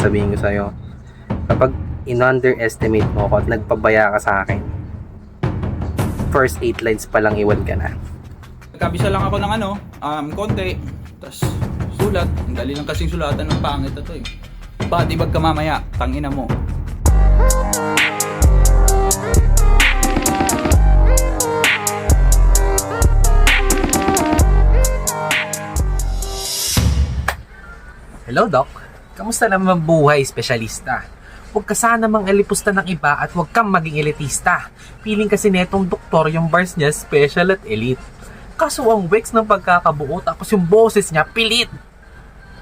sasabihin ko sa'yo. Kapag in-underestimate mo ako at nagpabaya ka sa akin, first 8 lines pa lang iwan ka na. Nagkabisa lang ako ng konti, tas sulat. Ang dali lang kasing sulatan ng pangit na to eh. Body bag ka mamaya, tangina mo. Hello, Doc. Kamusta naman buhay, espesyalista? Huwag ka sana mang alipusta ng iba at huwag kang maging elitista. Piling kasi netong doktor yung bars niya special at elite. Kaso ang wex ng pagkakabuo tapos yung boses niya pilit.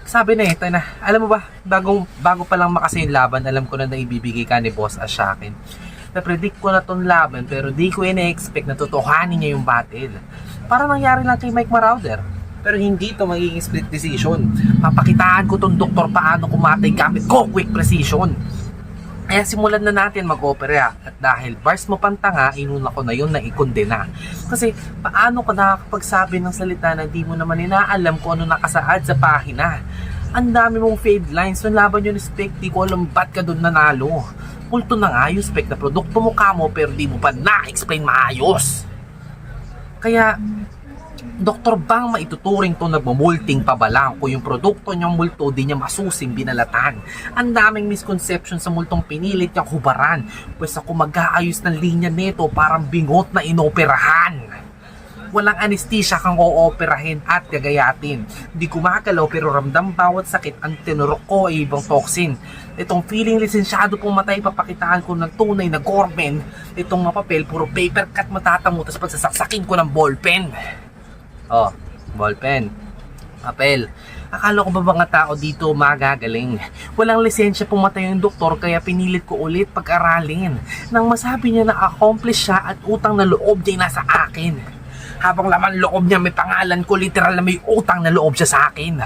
Sabi na ito na, alam mo ba, bago pa lang makasi yung laban, alam ko na ibibigay ka ni Boss Ash sa akin. Na-predict ko na tong laban pero di ko ina-expect na totohanin niya yung battle. Parang nangyari lang kay Mike Marauder. Pero hindi to magiging split decision. Papakitaan ko tong doktor paano kumatay gamit ko quick precision. Kaya simulan na natin mag-opera. At dahil bars mo pantanga, inuna ko na yun na ikondena. Kasi paano ka nakakapagsabi ng salita na di mo naman inaalam kung ano nakasaad sa pahina. Ang dami mong fade lines. Nung laban yun spec, di ko alam ba't ka doon nanalo. Kulto na nga yung spec na produkto mo kamo pero di mo pa na-explain maayos. Kaya Doktor Bang maituturing to nagmumulting pabalang kung yung produkto niyang multo di niya masusing binalatan. Ang daming misconception sa multong pinilit niyang hubaran. Pues ako mag-aayos ng linya nito parang bingot na inoperahan. Walang anesthesia kang ooperahin at gagayatin. Di kumagalaw pero ramdam bawat sakit ang tinurok ko ay ibang toxin. Itong feeling lisensyado pumatay papakitaan ko ng tunay na gormen. Itong mapapel puro paper cut matatamo tapos pagsasaksakin ko ng ballpen. Oh, ballpen, papel. Akala ko ba mga tao dito magagaling? Walang lisensya pumatay yung doktor kaya pinilit ko ulit pag-aralin. Nang masabi niya na accomplish siya at utang na loob niya nasa akin. Habang laman loob niya may pangalan ko, literal na may utang na loob siya sa akin.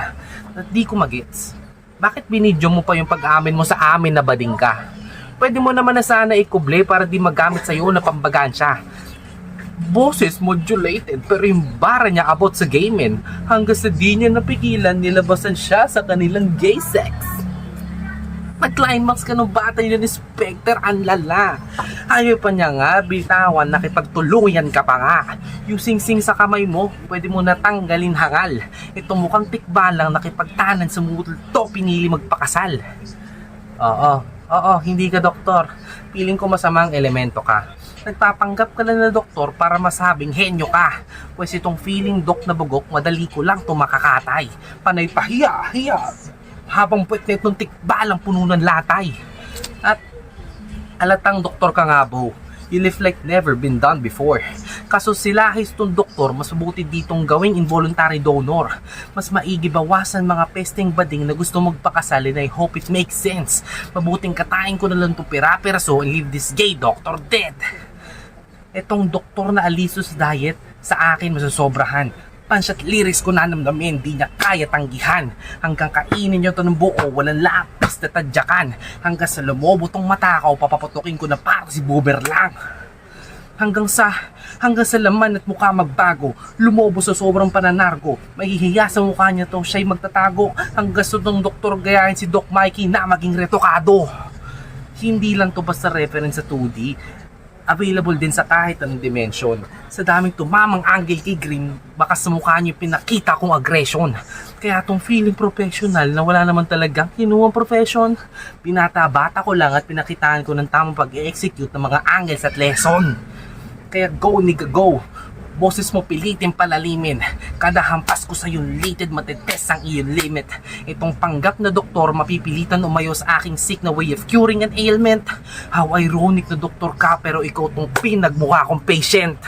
At di ko magets. Bakit binidyo mo pa yung pag-amin mo sa amin na bading ka? Pwede mo naman na sana ikuble para di magamit sa'yo na pambagansya. Boses modulated pero yung bara niya about sa gaming hanggang sa di niya napigilan nilabasan siya sa kanilang gay sex. Nag-climax ka ng bata yun ni Spectre ang lala. Ayaw pa niya nga bitawan nakipagtuluyan ka pa nga. Yung sing-sing sa kamay mo pwede mo natanggalin hangal. Ito mukhang tikbalang nakipagtanan sa multo pinili magpakasal. Oo, hindi ka doktor. Piling ko masamang elemento ka. Nagpapanggap ka lang na doktor para masabing henyo ka. Pwes itong feeling dok na bugok, madali ko lang tumakakatay. Panay pa hiya. Habang puwet na itong tikbalang puno ng latay. At alatang doktor ka nga bo. You live like never been done before. Kaso silahis tong doktor, mas mabuti ditong gawing involuntary donor. Mas maigi bawasan mga pesting bading na gusto magpakasal and I hope it makes sense. Mabuting katain ko na lang itong pera-peraso and leave this gay doctor dead. Etong doktor na alisos diet, sa akin masasobrahan. Pansat liris ko na namnamin, di niya kaya tanggihan. Hanggang kainin niyo to ng buo, walang lapis na tadyakan. Hanggang sa lumobo tong mata ko, papaputukin ko na para si Buber lang. Hanggang sa laman at mukha magbago, lumobo sa sobrang pananargo. Mahihiya sa mukha niya to, siya'y magtatago. Hanggang sa tong doktor gayahin si Doc Mikey na maging retokado. Hindi lang to basta reference sa 2D. Available din sa kahit anong dimension. Sa daming tumamang angle kay Green, baka sa mukha niyo pinakita kong aggression. Kaya tong feeling professional na wala naman talagang kinuwang profession. Binata-bata ko lang at pinakitaan ko ng tamang pag-execute ng mga angles at lesson. Kaya go nigga go. Boses mo pilitin palalimin. Kada hampas ko sa yung lited matitest ang iyong limit. Itong panggap na doktor mapipilitan umayo sa aking sick na way of curing an ailment. How ironic na doktor ka pero ikaw tong pinagmukha kong patient.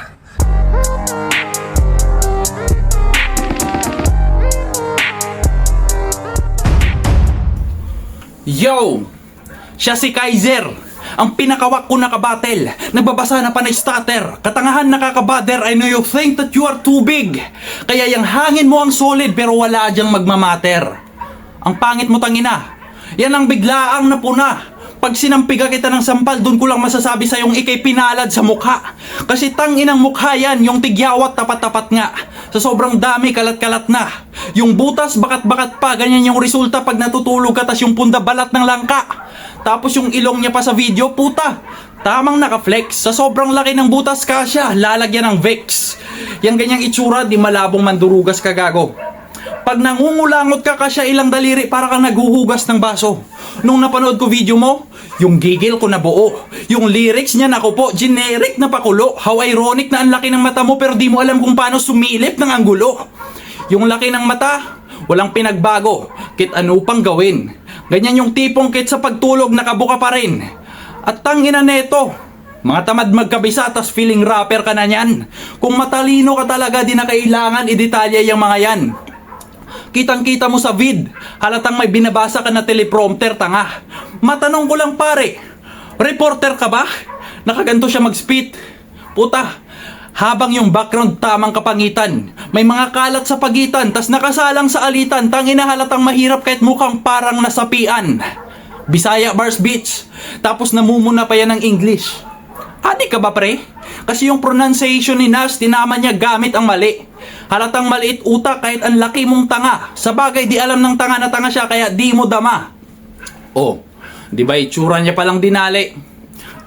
Yo! Siya si Kaiser! Ang pinakawak ko na kabatel, nagbabasa na panay stutter. Katangahan nakakabader, I know you think that you are too big. Kaya yung hangin mo ang solid pero wala dyang magmamater. Ang pangit mo tangina, yan ang biglaang napuna. Pag sinampiga kita ng sampal, dun ko lang masasabi sa yung ikay pinalad sa mukha. Kasi tanginang mukha yan, yung tigyawat tapat-tapat nga. Sa sobrang dami, kalat-kalat na. Yung butas, bakat-bakat pa, ganyan yung resulta pag natutulog ka, tas yung punda balat ng langka. Tapos yung ilong niya pa sa video, puta. Tamang naka-flex. Sa sobrang laki ng butas kasya, lalagyan ng Vicks. Yang ganyang itsura, di malabong mandurugas ka gago. Pag nangungulangot ka kasya ilang daliri para kang naghuhugas ng baso. Nung napanood ko video mo, yung gigil ko na buo. Yung lyrics niya naku po, generic na pakulo. How ironic na ang laki ng mata mo pero di mo alam kung paano sumilip ng anggulo. Yung laki ng mata, walang pinagbago. Kit ano pang gawin. Ganyan yung tipong kit sa pagtulog nakabuka pa rin. At tangina neto, mga tamad magkabisa tas feeling rapper ka na niyan. Kung matalino ka talaga di na kailangan idetalya yung mga yan. Kitang-kita mo sa vid, halatang may binabasa ka na teleprompter, tanga. Matanong ko lang pare, reporter ka ba? Nakaganto siya mag-spit. Puta, habang yung background tamang kapangitan, may mga kalat sa pagitan, tas nakasalang sa alitan, tangina halatang mahirap kahit mukhang parang nasapian. Bisaya bars bitch, tapos namumuna pa yan ng English. Adik ka ba pre? Kasi yung pronunciation ni Nas, tinama niya gamit ang mali. Halatang maliit utak kahit ang laki mong tanga. Sa bagay di alam ng tanga na tanga siya kaya di mo dama. Oh, di ba itsura niya palang dinali?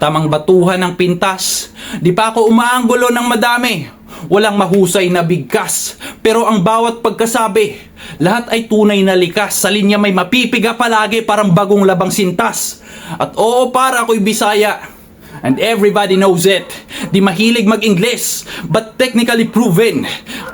Tamang batuhan ng pintas. Di pa ako umaanggulo ng madami. Walang mahusay na bigkas. Pero ang bawat pagkasabi, lahat ay tunay na likas. Sa linya may mapipiga palagi parang bagong labang sintas. At oo para ako'y Bisaya. And everybody knows it. Di mahilig mag-Ingles, but technically proven.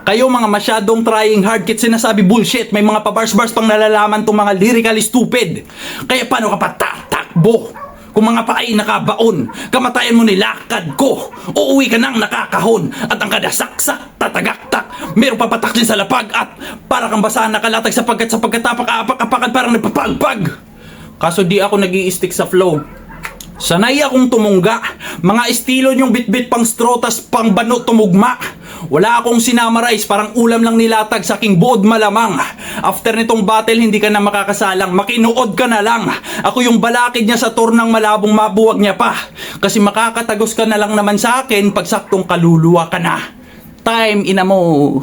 Kayo mga masyadong trying hard kit sinasabi bullshit. May mga pabars-bars pang nalalaman tong mga lyrically stupid. Kaya paano ka pa tatakbo? Kung mga paay nakabaon, kamatayan mo nilakad ko. Uuwi ka nang nakakahon. At ang kada saksak, tatagaktak. Meron pa patak din sa lapag. At para kang basahan nakalatag sapagkat apak-apakan parang nagpapagpag. Kaso di ako nag-i-stick sa flow. Sanay akong tumungga. Mga estilo niyong bitbit pang straw tas pang bano tumugma. Wala akong sinamarize, parang ulam lang nilatag sa aking buod malamang. After nitong battle hindi ka na makakasalang, makinuod ka na lang. Ako yung balakid niya sa tornang malabong mabuwag niya pa. Kasi makakatagos ka na lang naman sa akin pag saktong kaluluwa ka na. Time ina mo.